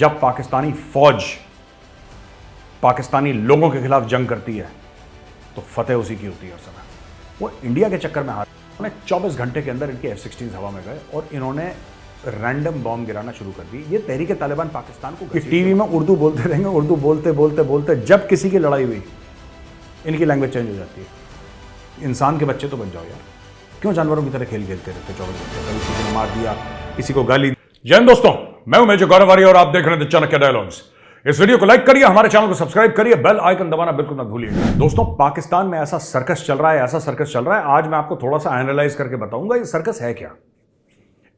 जब पाकिस्तानी फौज पाकिस्तानी लोगों के खिलाफ जंग करती है तो फतेह उसी की होती है। उस समय वो इंडिया के चक्कर में हार, उन्होंने 24 घंटे के अंदर इनके F-16 हवा में गए और इन्होंने रैंडम बॉम्ब गिराना शुरू कर दी। ये तहरीक तालिबान पाकिस्तान को टीवी में उर्दू बोलते रहेंगे, उर्दू बोलते बोलते बोलते जब किसी की लड़ाई हुई इनकी लैंग्वेज चेंज हो जाती है। इंसान के बच्चे तो बन जाओ यार, क्यों जानवरों की तरह खेल खेलते रहते 24 घंटे? कभी किसी ने मार दिया, किसी को गाली। जय हिंद दोस्तों, मैं हूं मेजर गौरव और आप देख रहे हैं चाणक्य डायलॉग्स। इस वीडियो को लाइक करिए, हमारे चैनल को सब्सक्राइब करिए, बेल आइकन दबाना बिल्कुल मत भूलिए। दोस्तों, पाकिस्तान में ऐसा सर्कस चल रहा है, ऐसा सर्कस चल रहा है। आज मैं आपको थोड़ा सा एनालाइज करके बताऊंगा ये सर्कस है क्या।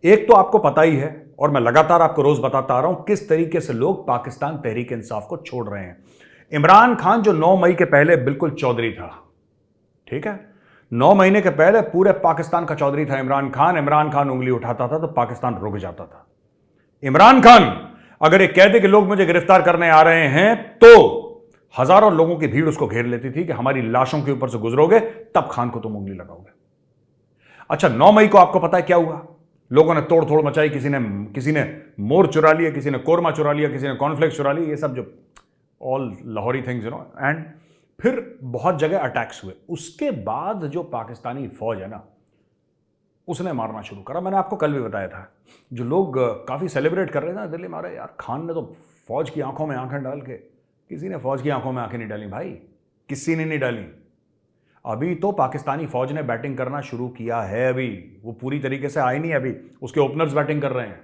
एक तो आपको पता ही है और मैं लगातार आपको रोज बताता आ रहा हूं किस तरीके से लोग पाकिस्तान तहरीक इंसाफ को छोड़ रहे हैं। इमरान खान जो 9 मई के पहले बिल्कुल चौधरी था, ठीक है, 9 महीने के पहले पूरे पाकिस्तान का चौधरी था इमरान खान। इमरान खान उंगली उठाता था तो पाकिस्तान रुक जाता था। इमरान खान अगर एक कह दे कि लोग मुझे गिरफ्तार करने आ रहे हैं तो हजारों लोगों की भीड़ उसको घेर लेती थी कि हमारी लाशों के ऊपर से गुजरोगे तब खान को तुम उंगली लगाओगे। अच्छा, 9 मई को आपको पता है क्या हुआ? लोगों ने तोड़ फोड़ मचाई, किसी ने मोर चुरा लिया, किसी ने कोरमा चुरा लिया, किसी ने कॉर्नफ्लेक्स चुरा लिया, ये सब जो ऑल लाहौरी थिंग्स एंड फिर बहुत जगह अटैक्स हुए। उसके बाद जो पाकिस्तानी फौज है ना, उसने मारना शुरू करा। मैंने आपको कल भी बताया था, जो लोग काफ़ी सेलिब्रेट कर रहे थे ना दिल्ली में, यार खान ने तो फौज की आंखों में आंखें डाल के, किसी ने फौज की आंखों में आंखें नहीं डाली भाई, किसी ने नहीं डाली। अभी तो पाकिस्तानी फौज ने बैटिंग करना शुरू किया है, अभी वो पूरी तरीके से आई नहीं, अभी उसके ओपनर्स बैटिंग कर रहे हैं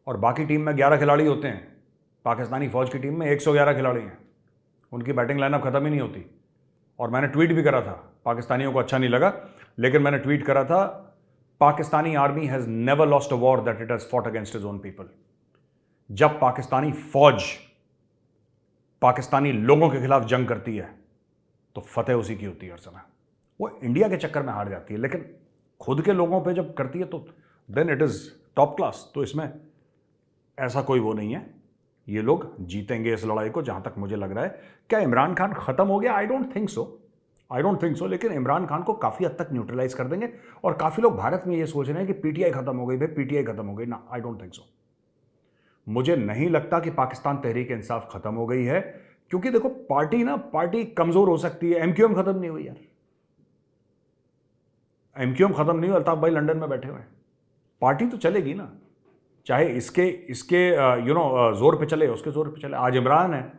और बाकी टीम में 11 खिलाड़ी होते हैं। पाकिस्तानी फौज की टीम में 111 खिलाड़ी हैं, उनकी बैटिंग लाइनअप खत्म ही नहीं होती। और मैंने ट्वीट भी करा था, पाकिस्तानियों को अच्छा नहीं लगा, लेकिन मैंने ट्वीट करा था, Pakistani army has never lost a war that it has fought against his own people. जब पाकिस्तानी फौज पाकिस्तानी लोगों के खिलाफ जंग करती है तो फतेह उसी की होती है हर समय। वो इंडिया के चक्कर में हार जाती है, लेकिन खुद के लोगों पे जब करती है तो then it is top class. तो इसमें ऐसा कोई वो नहीं है, ये लोग जीतेंगे इस लड़ाई को, जहां तक मुझे लग रहा है। क्या इमरान खान खत्म हो गया? आई डोंट थिंक सो, लेकिन इमरान खान को काफी हद तक न्यूट्रलाइज कर देंगे। और काफी लोग भारत में ये सोच रहे हैं कि पीटीआई खत्म हो गई, भाई पीटीआई खत्म हो गई ना, आई डोंट थिंक सो। मुझे नहीं लगता कि पाकिस्तान तहरीक इंसाफ खत्म हो गई है, क्योंकि देखो पार्टी कमजोर हो सकती है। एमक्यूएम खत्म नहीं हुई यार, एमक्यूएम खत्म नहीं हुई। अल्ताफ भाई लंदन में बैठे हुए हैं, पार्टी तो चलेगी ना, चाहे इसके जोर पे चले, उसके जोर पे चले। आज इमरान है,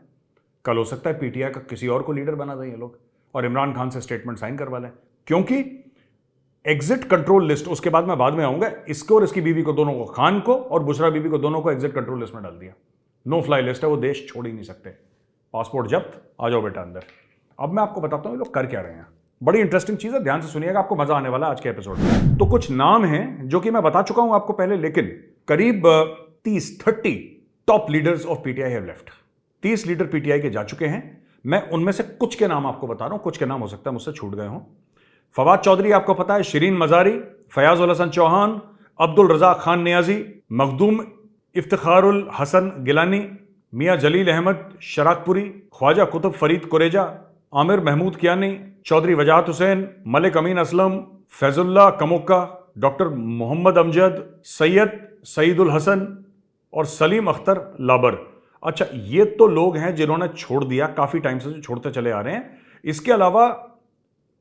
कल हो सकता है पीटीआई का किसी और को लीडर बना दें ये लोग और इमरान खान से स्टेटमेंट साइन करवा लें, क्योंकि एग्जिट कंट्रोल लिस्ट, उसके बाद मैं आऊंगा, इसको और इसकी बीवी को, दोनों को, खान को और बुशरा बीवी को, दोनों को एग्जिट कंट्रोल लिस्ट में डाल दिया। नो फ्लाई लिस्ट है, वो देश छोड़ ही नहीं सकते। पासपोर्ट जब्त, आ जाओ बेटा अंदर। अब मैं आपको बताता हूं ये लोग कर क्या रहे हैं। बड़ी इंटरेस्टिंग चीज है, ध्यान से सुनिएगा, आपको मजा आने वाला है आज के एपिसोड में। तो कुछ नाम हैं जो कि मैं बता चुका हूं आपको पहले, लेकिन करीब 30 top leaders of PTI have left. 30 leader PTI के जा चुके हैं। मैं उनमें से कुछ के नाम आपको बता रहा हूं, कुछ के नाम हो सकता है मुझसे छूट गए हों। फवाद चौधरी आपको पता है, शिरीन मजारी, फयाज उल हसन चौहान, अब्दुल रज़ाक खान नियाजी, मखदूम इफ्तिखारुल हसन गिलानी, मियां जलील अहमद शराकपुरी, ख्वाजा कुतुब फरीद कुरेजा, आमिर महमूद कियानी, चौधरी वजाहत हुसैन, मलिक अमीन असलम, फैजुल्ला कमोक्का, डॉक्टर मोहम्मद अमजद, सैयद सईदुल हसन और सलीम अख्तर लाबर। अच्छा, ये तो लोग हैं जिन्होंने छोड़ दिया, काफी टाइम से जो छोड़ते चले आ रहे हैं। इसके अलावा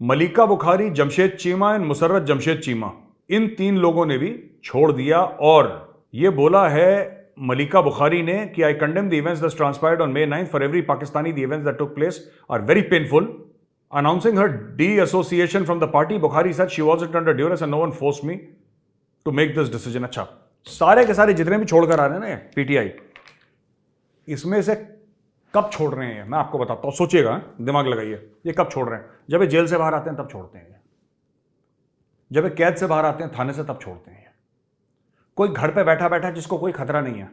मलिका बुखारी, जमशेद चीमा एंड मुसर्रत जमशेद चीमा, इन 3 लोगों ने भी छोड़ दिया। और ये बोला है मलिका बुखारी ने कि I condemn the events that transpired on May 9th for every Pakistani. The events that took place are very painful. Announcing her de-association from the party, Bukhari said she wasn't under duress and no one forced me to make this decision. अच्छा, सारे के सारे जितने भी छोड़कर आ रहे हैं ना पीटीआई, इसमें से कब छोड़ रहे हैं मैं आपको बताता हूं, सोचिएगा, दिमाग लगाइए। ये कब छोड़ रहे हैं? जब ये जेल से बाहर आते हैं तब छोड़ते हैं, जब ये कैद से बाहर आते हैं थाने से तब छोड़ते हैं। कोई घर पे बैठा बैठा जिसको कोई खतरा नहीं है,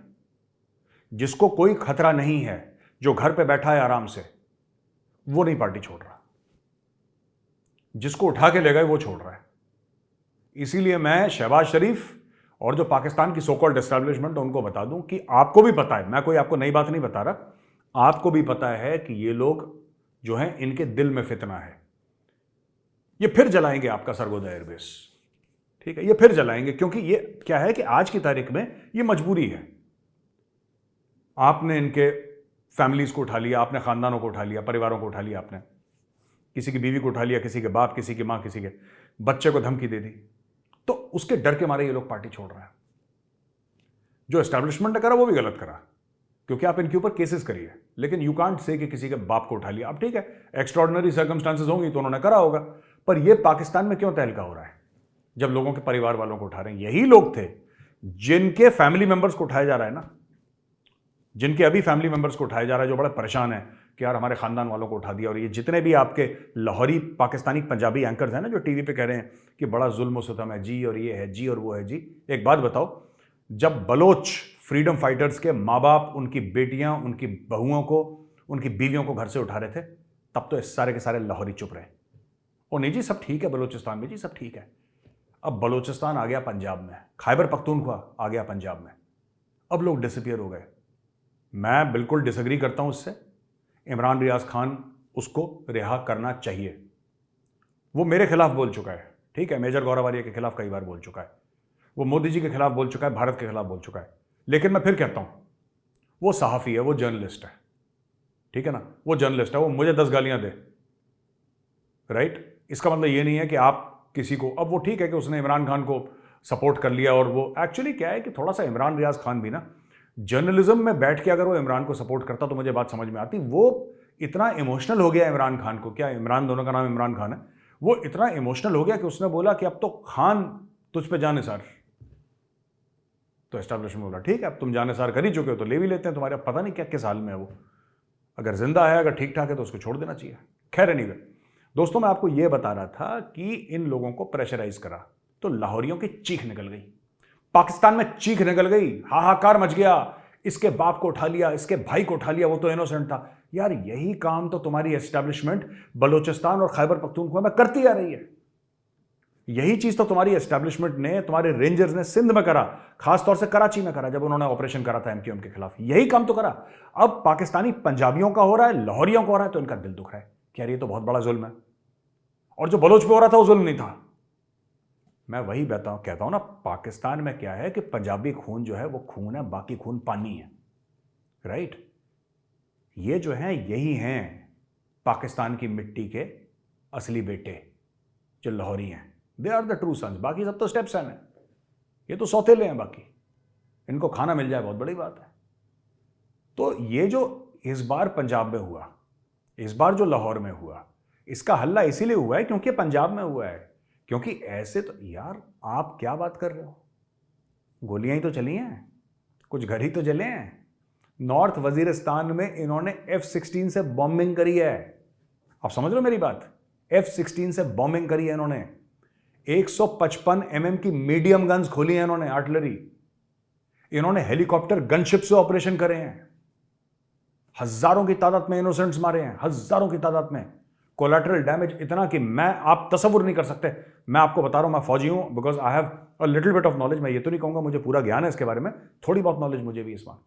जिसको कोई खतरा नहीं है, जो घर पे बैठा है आराम से, वो नहीं पार्टी छोड़ रहा। जिसको उठा के ले गए वो छोड़ रहा है। इसीलिए मैं शहबाज शरीफ और जो पाकिस्तान की सो कॉल्ड एस्टैब्लिशमेंट, उनको बता दूं कि आपको भी पता है, मैं कोई आपको नई बात नहीं बता रहा, आपको भी पता है कि ये लोग जो हैं, इनके दिल में फितना है। ये फिर जलाएंगे आपका सरगोदा एयरबेस, ठीक है, ये फिर जलाएंगे, क्योंकि ये क्या है कि आज की तारीख में ये मजबूरी है। आपने इनके फैमिलीज को उठा लिया, आपने खानदानों को उठा लिया, परिवारों को उठा लिया, आपने किसी की बीवी को उठा लिया, किसी के बाप, किसी की मां, किसी के बच्चे को धमकी दे दी, तो उसके डर के मारे ये लोग पार्टी छोड़ रहे हैं। जो एस्टैब्लिशमेंट ने करा वो भी गलत करा, क्योंकि आप इनके ऊपर केसेस करिए, लेकिन यू कांट से कि किसी के बाप को उठा लिया। अब ठीक है, एक्स्ट्रॉर्डिनरी सर्कमस्टांसेस होंगी तो उन्होंने करा होगा, पर यह पाकिस्तान में क्यों तहलका हो रहा है जब लोगों के परिवार वालों को उठा रहे हैं? यही लोग थे जिनके फैमिली मेंबर्स को उठाया जा रहा है ना, जिनके अभी फैमिली मेंबर्स को उठाया जा रहा है, जो बड़े परेशान है कि यार हमारे खानदान वालों को उठा दिया। और ये जितने भी आपके लाहौरी पाकिस्तानी पंजाबी एंकर्स हैं ना, जो टीवी पे कह रहे हैं कि बड़ा जुल्म सितम है जी, और ये है जी, और वो है जी, एक बात बताओ, जब बलोच फ्रीडम फाइटर्स के माँ बाप, उनकी बेटियां, उनकी बहुओं को, उनकी बीवियों को घर से उठा रहे थे, तब तो इस सारे के सारे लाहौरी चुप रहे। और नहीं जी सब ठीक है बलोचिस्तान में, जी सब ठीक है। अब बलोचिस्तान आ गया पंजाब में, खैबर पख्तूनख्वा आ गया पंजाब में, अब लोग डिसअपियर हो गए। मैं बिल्कुल डिसएग्री करता हूं इससे। इमरान रियाज खान उसको रिहा करना चाहिए। वो मेरे खिलाफ बोल चुका है, ठीक है, मेजर गौरवारिया के खिलाफ कई बार बोल चुका है, वो मोदी जी के खिलाफ बोल चुका है, भारत के खिलाफ बोल चुका है, लेकिन मैं फिर कहता हूं वो सहाफ़ी है, वो जर्नलिस्ट है, ठीक है ना, वो जर्नलिस्ट है, वो मुझे 10 गालियां दे, राइट? इसका मतलब ये नहीं है कि आप किसी को, अब वो ठीक है कि उसने इमरान खान को सपोर्ट कर लिया, और वो एक्चुअली क्या है कि थोड़ा सा इमरान रियाज खान भी ना जर्नलिज्म में बैठ के अगर वो इमरान को सपोर्ट करता तो मुझे बात समझ में आती। वो इतना इमोशनल हो गया इमरान खान को, क्या इमरान दोनों का नाम इमरान खान है, वो इतना इमोशनल हो गया कि उसने बोला कि अब तो खान तुझ पे जाने सार। तो एस्टैब्लिशमेंट बोला ठीक है, अब तुम जाने सार कर ही चुके हो तो ले भी लेते हैं तुम्हारे, पता नहीं क्या किस हाल में है वो, अगर जिंदा है, अगर ठीक ठाक है तो उसको छोड़ देना चाहिए। खैर एनीवे दोस्तों, मैं आपको यह बता रहा था कि इन लोगों को प्रेशराइज करा तो लाहौरियों की चीख निकल गई, पाकिस्तान में चीख निकल गई, हाहाकार मच गया, इसके बाप को उठा लिया, इसके भाई को उठा लिया, वो तो इनोसेंट था। यार यही काम तो तुम्हारी एस्टैब्लिशमेंट बलोचिस्तान और खैबर पख्तूनख्वा में करती आ रही है। यही चीज तो तुम्हारी एस्टैब्लिशमेंट ने, तुम्हारे रेंजर्स ने सिंध में करा, खासतौर से कराची में करा, जब उन्होंने ऑपरेशन करा था एमक्यूएम के खिलाफ, यही काम तो करा। अब पाकिस्तानी पंजाबियों का हो रहा है, लाहौरियों का हो रहा है, तो इनका दिल दुख रहा है कि यार ये तो बहुत बड़ा जुल्म है, और जो बलोच पे हो रहा था वो जुल्म नहीं था। मैं वही कहता हूं ना, पाकिस्तान में क्या है कि पंजाबी खून जो है वो खून है, बाकी खून पानी है, राइट? ये जो है यही हैं पाकिस्तान की मिट्टी के असली बेटे, जो लाहौरी हैं, they are the true sons. बाकी सब तो स्टेप सन है, ये तो सौतेले हैं, बाकी इनको खाना मिल जाए बहुत बड़ी बात है। तो ये जो इस बार पंजाब में हुआ, इस बार जो लाहौर में हुआ, इसका हल्ला इसीलिए हुआ है क्योंकि पंजाब में हुआ है, क्योंकि ऐसे तो यार आप क्या बात कर रहे हो, गोलियां ही तो चली हैं, कुछ घर ही तो जले हैं। नॉर्थ वजीरिस्तान में इन्होंने F-16 से बॉम्बिंग करी है, आप समझ रहे हो मेरी बात? F-16 से बॉम्बिंग करी है इन्होंने, 155 mm की मीडियम गन्स खोली हैं इन्होंने, आर्टिलरी, इन्होंने हेलीकॉप्टर गनशिप से ऑपरेशन करे हैं, हजारों की तादाद में इनोसेंट्स मारे हैं, हजारों की तादाद में। कोलैटरल डैमेज इतना कि आप तसव्वुर नहीं कर सकते। मैं आपको बता रहा हूं, मैं फौजी हूं, because I have a little bit of knowledge. मैं ये तो नहीं कहूंगा मुझे पूरा ज्ञान है इसके बारे में, थोड़ी बहुत नॉलेज मुझे भी इस बात।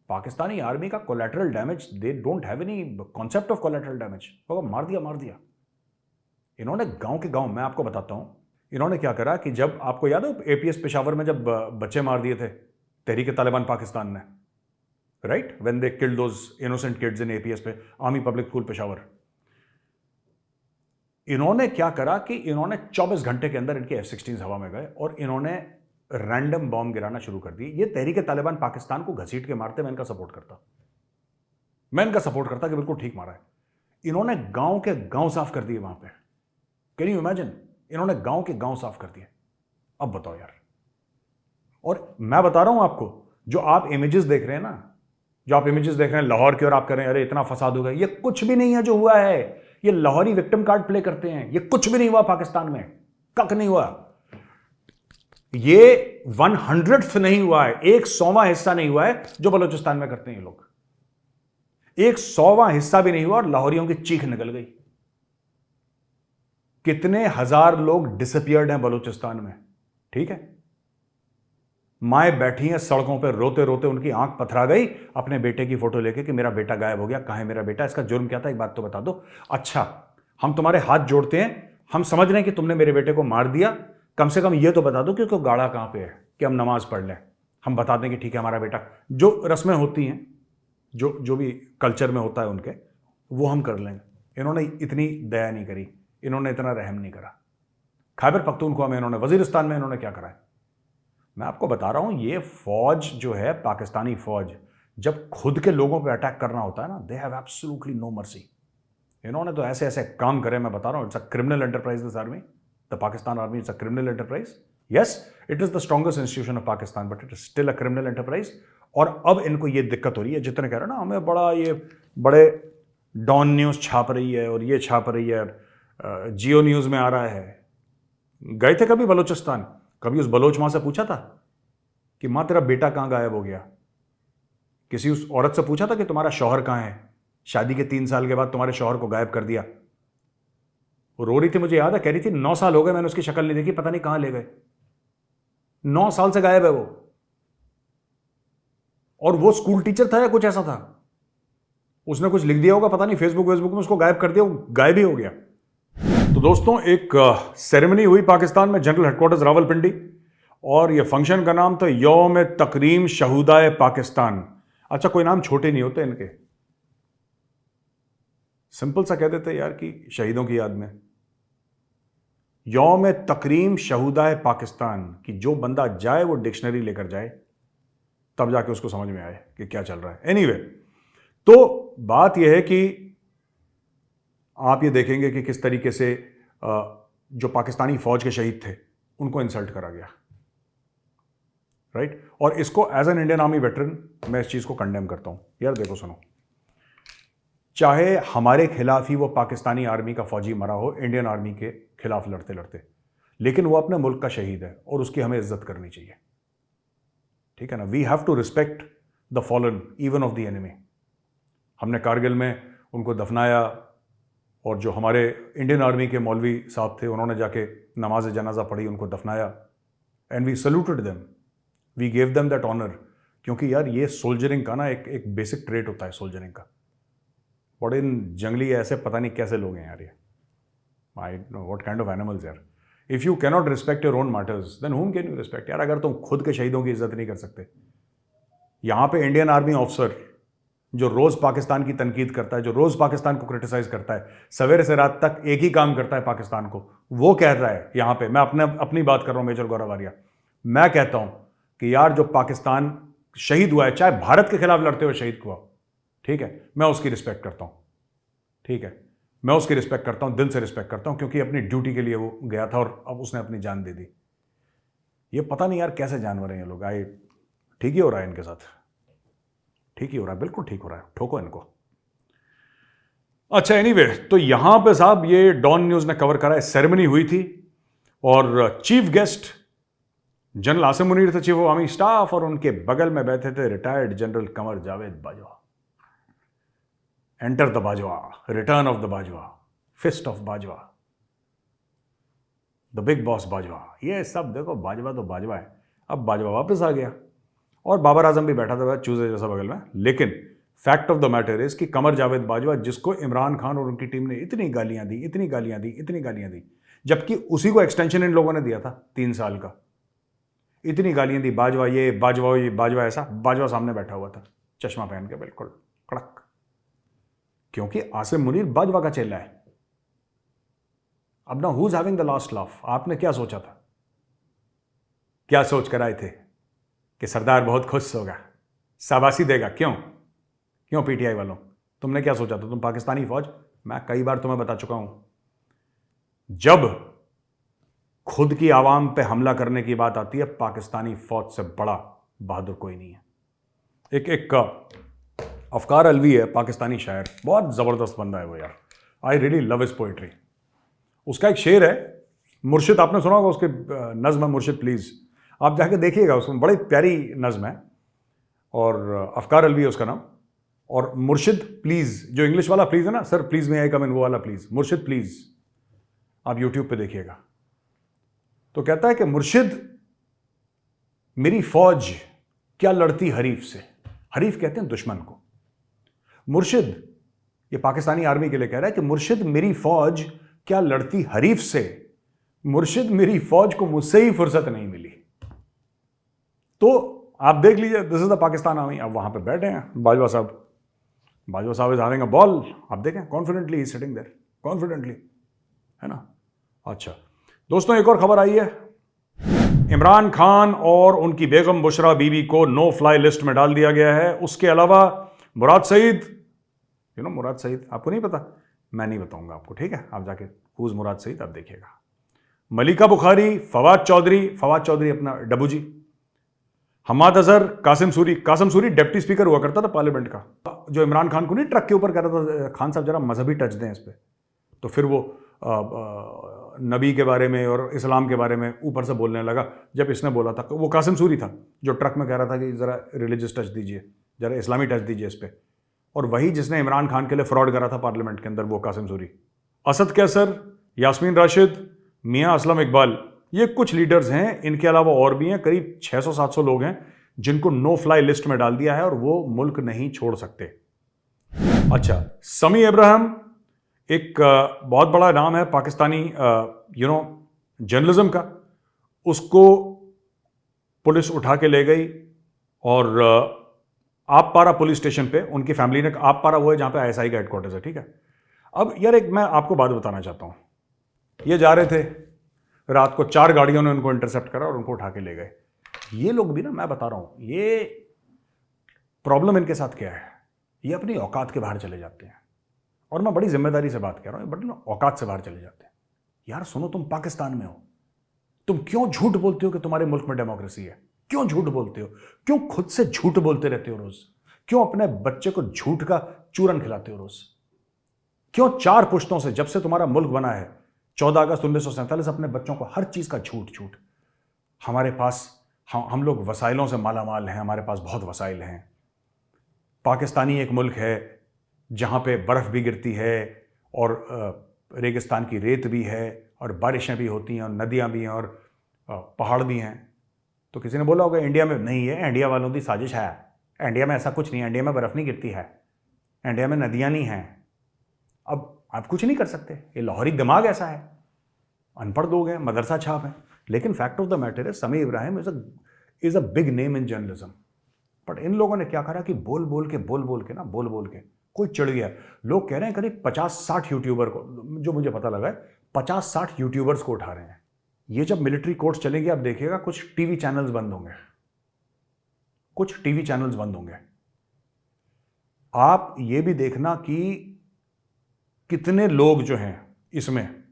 पाकिस्तानी आर्मी का collateral damage, they don't have any concept of collateral damage. मार दिया। इन्होंने गांव के गांव, मैं आपको बताता हूं, इन्होंने क्या करा कि जब आपको याद है एपीएस पेशावर में जब बच्चे मार दिए थे तहरीक-ए-तालिबान पाकिस्तान ने, right, when they killed those innocent kids in APS पे, आर्मी पब्लिक स्कूल पेशावर। इन्होंने क्या करा कि इन्होंने 24 घंटे के अंदर इनके F-16 हवा में गए और इन्होंने रैंडम बॉम्ब गिराना शुरू कर दिए। ये तहरीक-ए-तालिबान पाकिस्तान को घसीट के मारते, मैं इनका सपोर्ट करता कि बिल्कुल ठीक मारा है। इन्होंने गांव के गांव साफ कर दिए वहां पे, कैन यू इमेजिन? इन्होंने गांव के गांव साफ कर दिए। अब बताओ यार, और मैं बता रहा हूं आपको, जो आप इमेजेस देख रहे हैं लाहौर की, और आप कह रहे हैं अरे इतना फसाद हो गया, ये कुछ भी नहीं है जो हुआ है। ये लाहौरी विक्टिम कार्ड प्ले करते हैं, ये कुछ भी नहीं हुआ पाकिस्तान में, कक नहीं हुआ। ये 100th नहीं हुआ है, 100वां हिस्सा नहीं हुआ है जो बलूचिस्तान में करते हैं ये लोग, 100वां हिस्सा भी नहीं हुआ, और लाहौरियों की चीख निकल गई। कितने हजार लोग डिसअपियर्ड हैं बलूचिस्तान में, ठीक है? माएं बैठी हैं सड़कों पर रोते रोते, उनकी आंख पथरा गई अपने बेटे की फोटो लेके कि मेरा बेटा गायब हो गया, कहां है मेरा बेटा? इसका जुर्म क्या था, एक बात तो बता दो। अच्छा, हम तुम्हारे हाथ जोड़ते हैं, हम समझ रहे हैं कि तुमने मेरे बेटे को मार दिया, कम से कम ये तो बता दो कि उसको गाड़ा कहां पे है, कि हम नमाज पढ़ लें, हम बता दें कि ठीक है हमारा बेटा। जो रस्में होती हैं जो जो भी कल्चर में होता है उनके, वो हम कर लेंगे। इन्होंने इतनी दया नहीं करी, इन्होंने इतना रहम नहीं करा। खैबर पख्तूनख्वा में इन्होंने, वजीरिस्तान में इन्होंने क्या करा है? मैं आपको बता रहा हूं, ये फौज जो है, पाकिस्तानी फौज, जब खुद के लोगों पे अटैक करना होता है ना, they have absolutely no mercy. इन्होंने तो ऐसे ऐसे काम करे, मैं बता रहा हूं, it's a criminal enterprise this army, the Pakistan army it's a criminal enterprise. Yes, it is the strongest institution of Pakistan, but it is still a criminal enterprise. और अब इनको ये दिक्कत हो रही है, जितने कह रहे हैं ना हमें बड़ा, ये बड़े डॉन न्यूज छाप रही है और ये छाप रही है, जियो न्यूज में आ रहा है। गए थे कभी बलूचिस्तान? कभी उस बलोच मां से पूछा था कि मां तेरा बेटा कहां गायब हो गया? किसी उस औरत से पूछा था कि तुम्हारा शौहर कहां है? शादी के 3 साल के बाद तुम्हारे शौहर को गायब कर दिया। वो रो रही थी, मुझे याद है, कह रही थी 9 साल हो गए मैंने उसकी शक्ल नहीं देखी, पता नहीं कहां ले गए। 9 साल से गायब है वो। और वो स्कूल टीचर था या कुछ ऐसा था, उसने कुछ लिख दिया होगा, पता नहीं फेसबुक में, उसको गायब कर दिया, वो गायब ही हो गया। तो दोस्तों, एक सेरेमनी हुई पाकिस्तान में, जनरल हेडक्वार्टर्स रावलपिंडी, और ये फंक्शन का नाम था यौम तकरीम शहूदाए पाकिस्तान। अच्छा, कोई नाम छोटे नहीं होते इनके, सिंपल सा कह देते यार कि शहीदों की याद में यौम तकरीम शहूदाए पाकिस्तान, कि जो बंदा जाए वो डिक्शनरी लेकर जाए, तब जाके उसको समझ में आए कि क्या चल रहा है। एनीवे, तो बात यह है कि आप ये देखेंगे कि किस तरीके से जो पाकिस्तानी फौज के शहीद थे उनको इंसल्ट करा गया, राइट। और इसको as an Indian army veteran मैं इस चीज को कंडेम करता हूं। यार देखो, सुनो, चाहे हमारे खिलाफ ही वो पाकिस्तानी आर्मी का फौजी मरा हो, इंडियन आर्मी के खिलाफ लड़ते लड़ते, लेकिन वो अपने मुल्क का शहीद है और उसकी हमें इज्जत करनी चाहिए, ठीक है ना। We have to respect the fallen even of the enemy. हमने कारगिल में उनको दफनाया, और जो हमारे इंडियन आर्मी के मौलवी साहब थे उन्होंने जाके नमाज जनाजा पढ़ी, उनको दफनाया, and we saluted them, we gave them that honour. क्योंकि यार ये सोल्जरिंग का ना एक बेसिक ट्रेट होता है सोल्जरिंग का। बड़े इन जंगली ऐसे पता नहीं कैसे लोग हैं यार ये, I know what kind of animals यार। If you cannot respect your own matters then whom can you respect यार। अगर तुम खुद के शहीदों की इज्जत नहीं कर सकते, यहां पे इंडियन आर्मी ऑफिसर जो रोज पाकिस्तान की तनकीद करता है, जो रोज पाकिस्तान को क्रिटिसाइज करता है, सवेरे से रात तक एक ही काम करता है पाकिस्तान को, वो कह रहा है यहां पे, मैं अपनी बात कर रहा हूं, मेजर गौरव आर्या, मैं कहता हूं कि यार जो पाकिस्तान शहीद हुआ है, चाहे भारत के खिलाफ लड़ते हुए शहीद हुआ, ठीक है, मैं उसकी रिस्पेक्ट करता हूं, ठीक है, मैं उसकी रिस्पेक्ट करता हूं, दिल से रिस्पेक्ट करता हूं, क्योंकि अपनी ड्यूटी के लिए वो गया था और अब उसने अपनी जान दे दी। ये पता नहीं यार कैसे जानवर हैं ये लोग। आई ठीक ही हो रहा है इनके साथ, ठीक ही हो रहा है, बिल्कुल ठीक हो रहा है, ठोको इनको। अच्छा, एनीवे, तो यहां पे साहब ये डॉन न्यूज ने कवर करा है, सेरेमनी हुई थी और chief guest general Asim Munir थे, चीफ ऑफ आर्मी स्टाफ, और उनके बगल में बैठे थे retired general Qamar Javed Bajwa. Enter the Bajwa, return of the Bajwa, fist of Bajwa, the big boss Bajwa. ये सब देखो, बाजवा तो बाजवा है। अब बाजवा वापस आ गया और बाबर आजम भी बैठा था चूजे जैसा बगल में। लेकिन fact of the matter is कि कमर जावेद बाजवा, जिसको इमरान खान और उनकी टीम ने इतनी गालियां दी, इतनी गालियां दी, इतनी गालियां दी, जबकि उसी को एक्सटेंशन इन लोगों ने दिया था 3 साल का, इतनी गालियां दी, बाजवा ये, बाजवा ये, बाजवा ऐसा। बाजवा सामने बैठा हुआ था चश्मा पहन के, बिल्कुल कड़क, क्योंकि आसिम मुनीर बाजवा का चेला है। अब ना, who is having the last laugh? आपने क्या सोचा था? क्या सोच कर आए थे कि सरदार बहुत खुश होगा, शाबाशी देगा? क्यों पीटीआई वालों, तुमने क्या सोचा था? तुम पाकिस्तानी फौज, मैं कई बार तुम्हें बता चुका हूं, जब खुद की आवाम पे हमला करने की बात आती है, पाकिस्तानी फौज से बड़ा बहादुर कोई नहीं है। एक अफकार अलवी है, पाकिस्तानी शायर, बहुत जबरदस्त बंदा है वो यार, I really love his poetry. उसका एक शेर है, मुर्शिद, आपने सुना होगा उसके नज्म है मुर्शिद प्लीज, आप जाके देखिएगा, उसमें बड़ी प्यारी नज्म है, और अफकार अलवी है उसका नाम। और मुर्शिद प्लीज, जो इंग्लिश वाला प्लीज है ना, सर प्लीज में आई कम इन, वो वाला प्लीज, मुर्शिद प्लीज, आप यूट्यूब पे देखिएगा। तो कहता है कि मुर्शिद, मेरी फौज क्या लड़ती हरीफ से, हरीफ कहते हैं दुश्मन को। मुर्शिद, ये पाकिस्तानी आर्मी के लिए कह रहा है कि मुर्शिद, मेरी फौज क्या लड़ती हरीफ से, मुर्शिद मेरी फौज को मुझसे ही फुर्सत नहीं मिली। तो आप देख लीजिए, this is the Pakistan army. अब वहां पे बैठे हैं बाजवा साहब, बाजवा साहब इज हैविंग अ बॉल, आप देखें confidently he sitting there, confidently, है ना। अच्छा दोस्तों, एक और खबर आई है, इमरान खान और उनकी बेगम बुशरा बीबी को नो फ्लाई लिस्ट में डाल दिया गया है। उसके अलावा मुराद सईद, मुराद सईद आपको नहीं पता, मैं नहीं बताऊंगा आपको, ठीक है, आप जाके हुज मुराद सईद आप देखिएगा। मलिका बुखारी, फवाद चौधरी अपना डब्बू जी, हमाद अजहर, कासिम सूरी डिप्टी स्पीकर हुआ करता था पार्लियामेंट का, जो इमरान खान को नहीं ट्रक के ऊपर कह रहा था, खान साहब जरा मजहबी टच दें इस पर, तो फिर वो नबी के बारे में और इस्लाम के बारे में ऊपर से बोलने लगा। जब इसने बोला था, वो कासिम सूरी था जो ट्रक में कह रहा था कि ज़रा रिलीजियस टच दीजिए, ज़रा इस्लामी टच दीजिए इस पर, और वही जिसने इमरान खान के लिए फ्रॉड करा था पार्लियामेंट के अंदर, वो कासिम सूरी। असद कैसर, यास्मीन राशिद, मियाँ असलम इकबाल, ये कुछ लीडर्स हैं, इनके अलावा और भी हैं, करीब 600-700 लोग हैं जिनको नो फ्लाई लिस्ट में डाल दिया है और वो मुल्क नहीं छोड़ सकते। अच्छा, समी इब्राहिम एक बहुत बड़ा नाम है पाकिस्तानी जर्नलिज्म का, उसको पुलिस उठा के ले गई और आप पारा पुलिस स्टेशन पे उनकी फैमिली ने, आप पारा वो है जहां पे आईएसआई का हेडक्वार्टर्स है, ठीक है। अब यार एक मैं आपको बात बताना चाहता हूं, ये जा रहे थे रात को, 4 गाड़ियों ने उनको इंटरसेप्ट करा और उनको उठा के ले गए। ये लोग भी ना, मैं बता रहा हूं, ये प्रॉब्लम इनके साथ क्या है, ये अपनी औकात के बाहर चले जाते हैं, और मैं बड़ी जिम्मेदारी से बात कर रहा हूं, बड़ी औकात से बाहर चले जाते हैं। यार सुनो, तुम पाकिस्तान में हो, तुम क्यों झूठ बोलते हो कि तुम्हारे मुल्क में डेमोक्रेसी है? क्यों झूठ बोलते हो? क्यों खुद से झूठ बोलते रहते हो रोज? क्यों अपने बच्चे को झूठ का चूरन खिलाते हो रोज? क्यों 4 पुश्तों से, जब से तुम्हारा मुल्क बना है 14 अगस्त 1947, अपने बच्चों को हर चीज का झूठ? हमारे पास, हम लोग वसाइलों से मालामाल हैं, हमारे पास बहुत वसाइल हैं। पाकिस्तानी एक मुल्क है जहां पे बर्फ भी गिरती है और रेगिस्तान की रेत भी है और बारिशें भी होती हैं और नदियां भी हैं और पहाड़ भी हैं। तो किसी ने बोला होगा इंडिया में नहीं है, इंडिया वालों की साजिश है, इंडिया में ऐसा कुछ नहीं है, इंडिया में बर्फ नहीं गिरती है, इंडिया में नदियां नहीं हैं। अब आप कुछ नहीं कर सकते, ये लाहौरी दिमाग ऐसा है, अनपढ़ लोग हैं, मदरसा छाप हैं। लेकिन फैक्ट ऑफ द मैटर है, समी Ibrahim is a big name in journalism. But in लोगों ने क्या करा कि बोल बोल के कोई चढ़ गया। लोग कह रहे हैं करीब 50-60 यूट्यूबर को, जो मुझे पता लगा है 50-60 यूट्यूबर्स को उठा रहे हैं। ये जब मिलिट्री कोर्ट्स चलेंगे आप देखिएगा, कुछ टीवी चैनल्स बंद होंगे, आप ये भी देखना कि कितने लोग जो हैं इसमें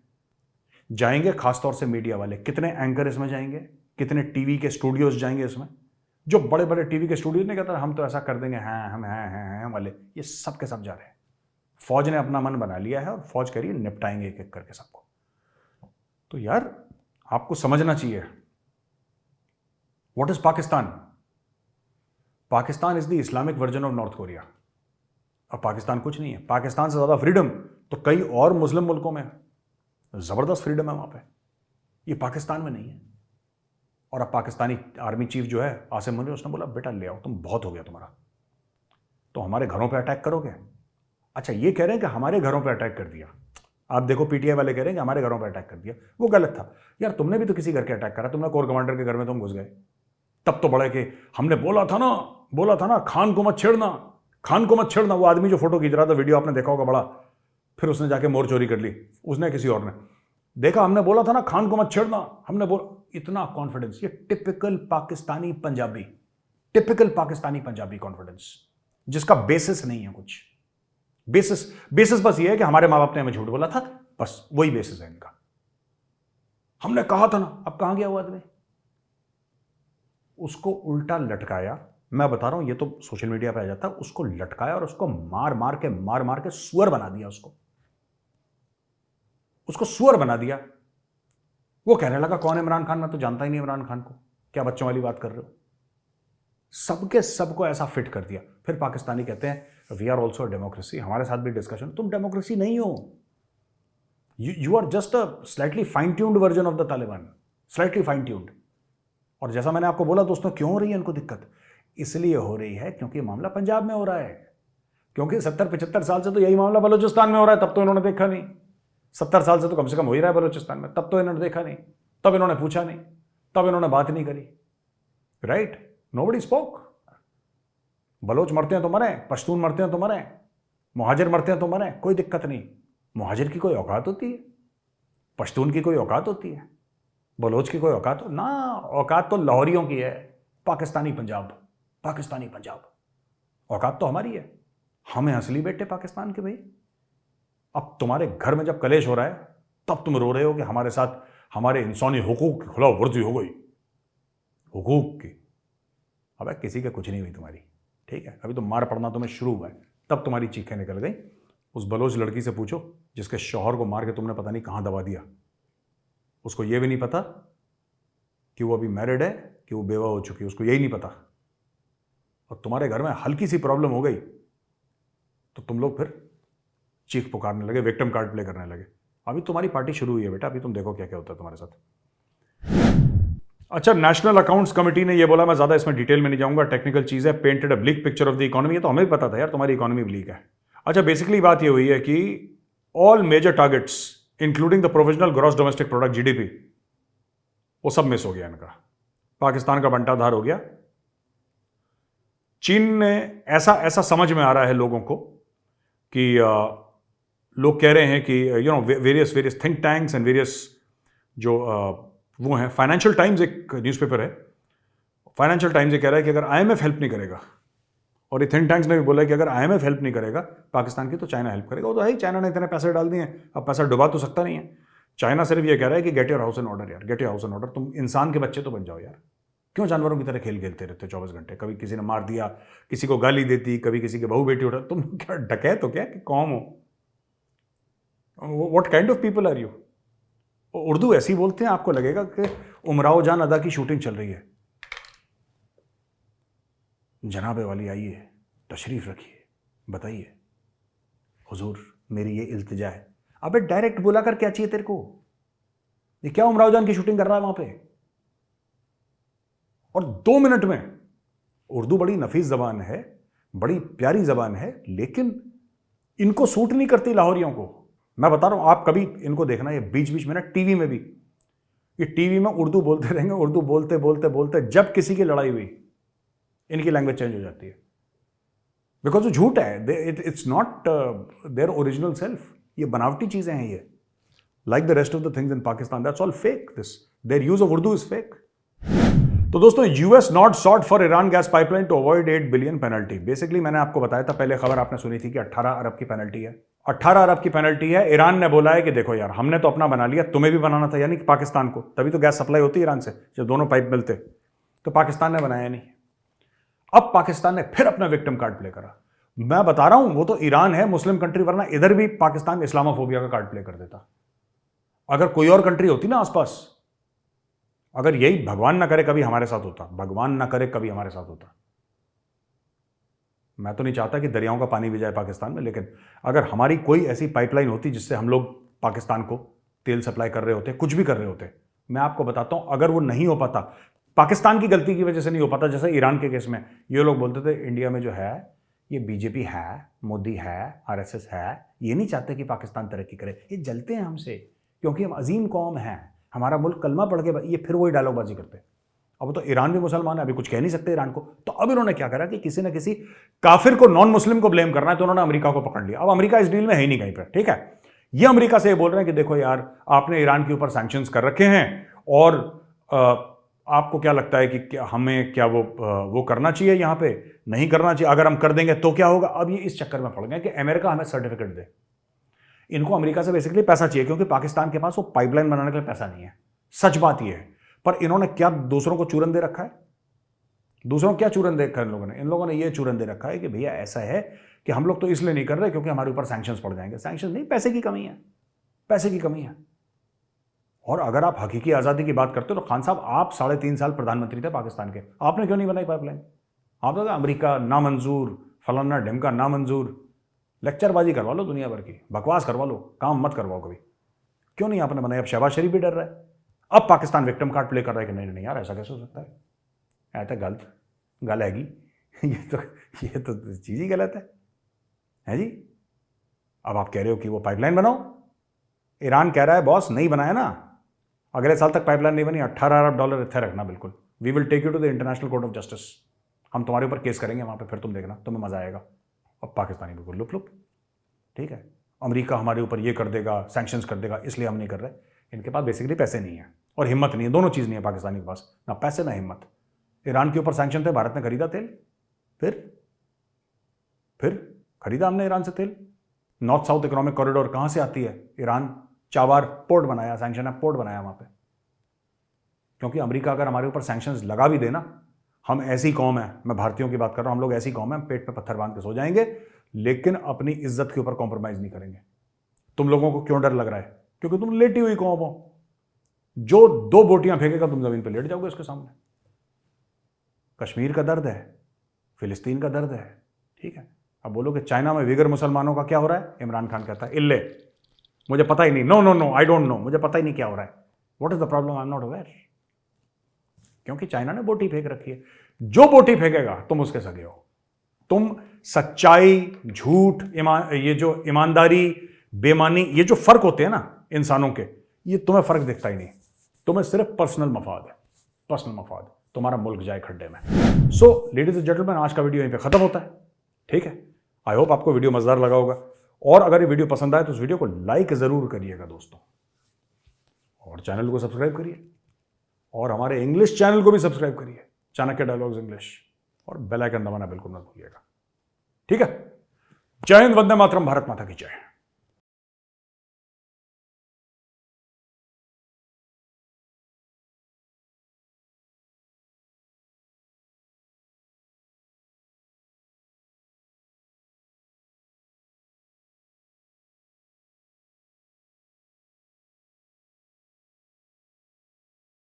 जाएंगे, खासतौर से मीडिया वाले, कितने एंकर इसमें जाएंगे, कितने टीवी के स्टूडियोज जाएंगे इसमें। जो बड़े बड़े टीवी के स्टूडियो नहीं कहता हम तो ऐसा कर देंगे, हम हैं वाले, ये सब के सब जा रहे हैं। फौज ने अपना मन बना लिया है और फौज कह रही है निपटाएंगे एक एक करके सबको। तो यार आपको समझना चाहिए, what is Pakistan? Pakistan is the Islamic version of north Korea. अब पाकिस्तान कुछ नहीं है। पाकिस्तान से ज्यादा फ्रीडम तो कई और मुस्लिम मुल्कों में है, जबरदस्त फ्रीडम है वहां पे, ये पाकिस्तान में नहीं है। और अब पाकिस्तानी आर्मी चीफ जो है आसिम मुनीर, उसने बोला बेटा ले आओ, तुम बहुत हो गया तुम्हारा, तो हमारे घरों पे अटैक करोगे। अच्छा, ये कह रहे हैं कि हमारे घरों पे अटैक कर दिया। आप देखो पीटीआई वाले कह रहे हैं कि हमारे घरों पे अटैक कर दिया, वो गलत था यार। तुमने भी तो किसी घर के अटैक करा, तुमने कोर कमांडर के घर में तुम घुस गए, तब तो बड़े कि हमने बोला था ना खान को मत छेड़ना। वो आदमी जो फोटो खींच रहा था, वीडियो आपने देखा होगा बड़ा, फिर उसने जाके मोर चोरी कर ली, उसने किसी और ने देखा, हमने बोला था ना खान को मत छेड़ना, हमने बोला। इतना कॉन्फिडेंस, ये टिपिकल पाकिस्तानी पंजाबी कॉन्फिडेंस, जिसका बेसिस नहीं है कुछ। बेसिस बस ये है कि हमारे मां बाप ने हमें झूठ बोला था, बस वही बेसिस है इनका। हमने कहा था ना, अब कहां गया वो आदमी? उसको उल्टा लटकाया, मैं बता रहा हूं, ये तो सोशल मीडिया पे आ जाता है। उसको लटकाया और उसको मार मार के सुअर बना दिया, उसको सुअर बना दिया। वो कहने लगा कौन है इमरान खान, मैं तो जानता ही नहीं इमरान खान को, क्या बच्चों वाली बात कर रहे हो? सबको ऐसा फिट कर दिया। फिर पाकिस्तानी कहते हैं वी आर ऑल्सो डेमोक्रेसी, हमारे साथ भी डिस्कशन। तुम डेमोक्रेसी नहीं हो, you are just a slightly fine tuned version of the Taliban, slightly fine tuned. और जैसा मैंने आपको बोला दोस्तों, क्यों हो रही है इनको दिक्कत? इसलिए हो रही है क्योंकि मामला पंजाब में हो रहा है, क्योंकि 70-75 साल से तो यही मामला बलूचिस्तान में हो रहा है, तब तो इन्होंने देखा नहीं। 70 साल से तो कम से कम हो ही रहा है बलूचिस्तान में, तब तो इन्होंने देखा नहीं, तब इन्होंने पूछा नहीं, तब इन्होंने बात नहीं करी। राइट? Nobody spoke. बलोच मरते हैं तो मरे, पश्तून मरते हैं तो मरे, मुहाजिर मरते हैं तो मरे, कोई दिक्कत नहीं। मुहाजिर की कोई औकात होती है? पश्तून की कोई औकात होती है? बलोच की कोई औकात ना? औकात तो लाहौरियों की है। पाकिस्तानी पंजाब, पाकिस्तानी पंजाब, औकात तो हमारी है। हमें असली बेटे पाकिस्तान के भाई। अब तुम्हारे घर में जब कलेश हो रहा है तब तुम रो रहे हो कि हमारे साथ हमारे इंसानी हुकूक की खिलाफ वर्जी हो गई, हुकूक की। अब किसी के कुछ नहीं हुई तुम्हारी, ठीक है? अभी तो मार पड़ना तुम्हें शुरू हुआ है, तब तुम्हारी चीखें निकल गई। उस बलोच लड़की से पूछो जिसके शौहर को मार के तुमने पता नहीं कहां दबा दिया। उसको यह भी नहीं पता कि वो अभी मैरिड है कि वो बेवा हो चुकी है, उसको यही नहीं पता। और तुम्हारे घर में हल्की सी प्रॉब्लम हो गई तो तुम लोग फिर चीख पुकारने लगे, विक्टिम कार्ड प्ले करने लगे। अभी तुम्हारी पार्टी शुरू हुई है बेटा, अभी तुम देखो क्या क्या होता है तुम्हारे साथ। अच्छा, नेशनल अकाउंट्स कमेटी ने ये बोला, मैं ज्यादा इसमें डिटेल में नहीं जाऊंगा, टेक्निकल चीज है, painted a bleak picture of the economy. ये तो हमें भी पता था यार तुम्हारी इकोनॉमी ब्लीक है। अच्छा, बेसिकली बात ये हुई है कि all major targets including the provisional gross domestic product GDP, वो सब मिस हो गया इनका। पाकिस्तान का बंटाधार हो गया। चीन ने ऐसा समझ में आ रहा है लोगों को कि लोग कह रहे हैं कि various think tanks and various जो वो हैं, फाइनेंशियल टाइम्स एक न्यूज़पेपर है, फाइनेंशियल टाइम्स ये कह रहा है कि अगर आईएमएफ हेल्प नहीं करेगा, और ये थिंक टैंक्स ने भी बोला है कि अगर आईएमएफ हेल्प नहीं करेगा पाकिस्तान की तो चाइना हेल्प करेगा। वो तो है ही, चाइना ने इतने पैसे डाल दिए हैं, अब पैसा डुबा तो सकता नहीं है। चाइना सिर्फ ये कह रहा है कि get your house in order यार, get your house in order. तुम इंसान के बच्चे तो बन जाओ यार, क्यों जानवरों की तरह खेल खेलते रहते 24 घंटे? कभी किसी ने मार दिया, किसी को गाली देती, कभी किसी के बहू बेटी उठा। तुम क्या डकैत हो क्या कि कौम हो? What kind of people are you? Urdu ऐसी बोलते हैं आपको लगेगा कि उमराव जान अदा की शूटिंग चल रही है। जनाबे वाली आइए, तशरीफ रखिए, बताइए हुजूर मेरी ये इल्तिजा है। अबे डायरेक्ट बोला कर, क्या चाहिए तेरे को? ये क्या उमराव जान की शूटिंग कर रहा है वहां पे? और 2 मिनट में, उर्दू बड़ी नफीस जबान है, बड़ी प्यारी जबान है, लेकिन इनको सूट नहीं करती लाहौरियों को। मैं बता रहा हूं, आप कभी इनको देखना, ये बीच बीच में ना टीवी में भी, ये टीवी में उर्दू बोलते रहेंगे, उर्दू बोलते बोलते बोलते जब किसी की लड़ाई हुई इनकी लैंग्वेज चेंज हो जाती है, बिकॉज वो झूठ है, it's not their original self. ये बनावटी चीजें हैं ये, like the rest of the things in Pakistan, that's all fake. This their use of Urdu is fake. तो दोस्तों, US not sought for Iran gas pipeline to avoid 8 billion penalty. Basically मैंने आपको बताया था, पहले खबर आपने सुनी थी कि 18 अरब की पेनल्टी है। 18 अरब की पेनल्टी है। ईरान ने बोला है कि देखो यार, हमने तो अपना बना लिया, तुम्हें भी बनाना था, यानी कि पाकिस्तान को, तभी तो गैस सप्लाई होती है ईरान से, जब दोनों पाइप मिलते। तो पाकिस्तान ने बनाया नहीं। अब पाकिस्तान ने फिर अपना विक्टिम कार्ड प्ले करा। मैं बता रहा हूं, वो तो ईरान है, मुस्लिम कंट्री, वरना इधर भी पाकिस्तान इस्लामोफोबिया का कार्ड प्ले कर देता। अगर कोई और कंट्री होती ना आसपास, अगर यही भगवान ना करे कभी हमारे साथ होता, भगवान ना करे कभी हमारे साथ होता। मैं तो नहीं चाहता कि दरियाओं का पानी भी जाए पाकिस्तान में, लेकिन अगर हमारी कोई ऐसी पाइपलाइन होती जिससे हम लोग पाकिस्तान को तेल सप्लाई कर रहे होते, कुछ भी कर रहे होते, मैं आपको बताता हूं, अगर वो नहीं हो पाता, पाकिस्तान की गलती की वजह से नहीं हो पाता, जैसे ईरान के केस में ये लोग बोलते थे इंडिया में जो है ये बीजेपी है, मोदी है, आरएसएस है, ये नहीं चाहते कि पाकिस्तान तरक्की करे, ये जलते हैं हमसे क्योंकि हम अजीम कौम हैं, हमारा मुल्क कलमा पढ़ के, ये फिर वही डायलॉगबाजी करते। अब तो ईरान भी मुसलमान है, अभी कुछ कह नहीं सकते ईरान को, तो अब इन्होंने क्या करा कि किसी न किसी काफिर को, नॉन मुस्लिम को ब्लेम करना है, तो उन्होंने अमेरिका को पकड़ लिया। अब अमेरिका इस डील में है ही नहीं कहीं पर, ठीक है? ये अमेरिका से ये बोल रहे हैं कि देखो यार, आपने ईरान के ऊपर सैंक्शंस कर रखे हैं, और आपको क्या लगता है कि हमें क्या वो करना चाहिए, यहाँ पे नहीं करना चाहिए, अगर हम कर देंगे तो क्या होगा? अब ये इस चक्कर में पड़ गए कि अमेरिका हमें सर्टिफिकेट दे। इनको अमेरिका से बेसिकली पैसा चाहिए, क्योंकि पाकिस्तान के पास वो पाइपलाइन बनाने के लिए पैसा नहीं है। सच बात ये है। पर इन्होंने क्या दूसरों को चूरन दे रखा है? दूसरों को क्या चूरन दे रखा है इन लोगों ने ये चूरन दे रखा है कि भैया ऐसा है कि हम लोग तो इसलिए नहीं कर रहे क्योंकि हमारे ऊपर सैंक्शंस पड़ जाएंगे। सैंक्शंस नहीं, पैसे की कमी है, पैसे की कमी है। और अगर आप हकीकी आज़ादी की बात करते हो तो खान साहब, आप 3.5 साल प्रधानमंत्री थे पाकिस्तान के, आपने क्यों नहीं बनाई पाइपलाइन? आप तो अमेरिका नामंजूर, फलाना ढिमका नामंजूर, लेक्चरबाजी करवा लो दुनिया भर की, बकवास करवा लो, काम मत करवाओ कभी। क्यों नहीं आपने बनाई? अब शहबाज शरीफ भी डर रहा है, अब पाकिस्तान विक्टिम कार्ड प्ले कर रहा है कि नहीं नहीं यार, ऐसा कैसे हो सकता है, ऐसा गलत गल हैगी ये तो चीज़ ही गलत है जी। अब आप कह रहे हो कि वो पाइपलाइन बनाओ, ईरान कह रहा है बॉस नहीं बनाया ना, अगले साल तक पाइपलाइन नहीं बनी, 18 अरब डॉलर इतने रखना, बिल्कुल, we will take you to the international court of justice, हम तुम्हारे ऊपर केस करेंगे वहां पे, फिर तुम देखना, तुम्हें मजा आएगा। अब पाकिस्तानी बिल्कुल लुप लुप, ठीक है, अमेरिका हमारे ऊपर ये कर देगा, सैंक्शंस कर देगा, इसलिए हम नहीं कर रहे। इनके पास बेसिकली पैसे नहीं है और हिम्मत नहीं है, दोनों चीज़ नहीं है पाकिस्तानी के पास, ना पैसे ना हिम्मत। ईरान के ऊपर सैंक्शन थे, भारत ने खरीदा तेल, फिर खरीदा हमने ईरान से तेल। नॉर्थ साउथ इकोनॉमिक कॉरिडोर कहाँ से आती है? ईरान, चाबार पोर्ट बनाया, सैंक्शन है, पोर्ट बनाया वहाँ पे। क्योंकि अमेरिका अगर हमारे ऊपर सैंक्शंस लगा भी देना, हम ऐसी कौम है, मैं भारतीयों की बात कर रहा हूं, हम लोग ऐसी कौम है, पेट पे पत्थर बांध के सो जाएंगे, लेकिन अपनी इज्जत के ऊपर कॉम्प्रोमाइज नहीं करेंगे। तुम लोगों को क्यों डर लग रहा है? क्योंकि तुम लेटी हुई कौम हो। जो 2 बोटियां फेंकेगा तुम जमीन पे लेट जाओगे उसके सामने। कश्मीर का दर्द है, फिलिस्तीन का दर्द है, ठीक है। अब बोलो कि चाइना में विगर मुसलमानों का क्या हो रहा है? इमरान खान कहता है इल्ले, मुझे पता ही नहीं, no no no, I don't know, मुझे पता ही नहीं क्या हो रहा है। What is the problem? I am not aware. क्योंकि चाइना ने बोटी फेंक रखी है। जो बोटी फेंकेगा तुम उसके सगे हो। तुम सच्चाई, झूठ, ये जो ईमानदारी, बेईमानी, ये जो फर्क होते हैं ना इंसानों के, ये तुम्हें फर्क दिखता ही नहीं। तुम्हें सिर्फ पर्सनल मफाद है, पर्सनल मफाद, तुम्हारा मुल्क जाए खड्डे में। सो लेडीज एंड जेंटलमैन, आज का वीडियो यहीं पे खत्म होता है, ठीक है। आई होप आपको वीडियो मजेदार लगा होगा, और अगर ये वीडियो पसंद आए तो उस वीडियो को लाइक जरूर करिएगा दोस्तों, और चैनल को सब्सक्राइब करिए, और हमारे इंग्लिश चैनल को भी सब्सक्राइब करिए, चाणक्य डायलॉग्स इंग्लिश, और बेल आइकन दबाना बिल्कुल मत भूलिएगा, ठीक है। जय हिंद, वंदे मातरम, भारत माता की जय।